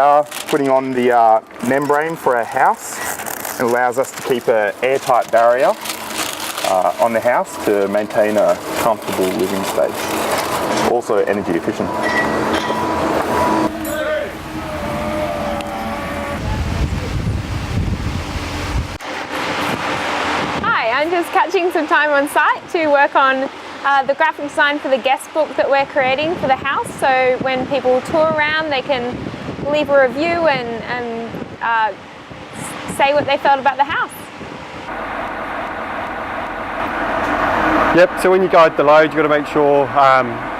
are putting on the membrane for our house. It allows us to keep an airtight barrier on the house to maintain a comfortable living space. Also energy efficient. Hi, I'm just catching some time on site to work on the graphic design for the guest book that we're creating for the house. So when people tour around, they can leave a review and say what they felt about the house. Yep, so when you guide the load, you've got to make sure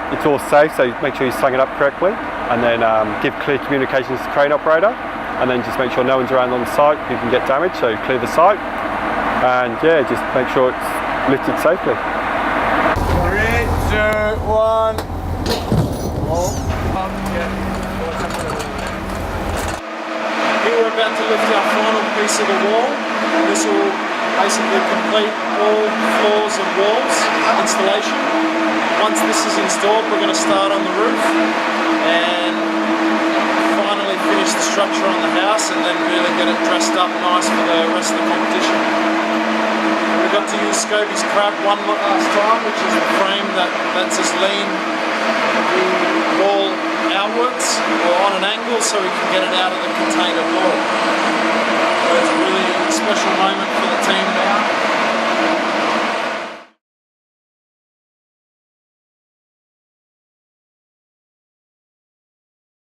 it's all safe, so make sure you slung it up correctly, and then give clear communications to the crane operator, and then just make sure no one's around on the site who can get damaged, so clear the site, and yeah, just make sure it's lifted safely. 3, 2, 1. Here we're about to lift our final piece of the wall. This will basically complete all floors and walls installation. Once this is installed, we're going to start on the roof and finally finish the structure on the house, and then really get it dressed up nice for the rest of the competition. We got to use Scobie's crab one last time, which is the frame that lets us lean the wall outwards or on an angle so we can get it out of the container wall. So it's a really special moment for the team now.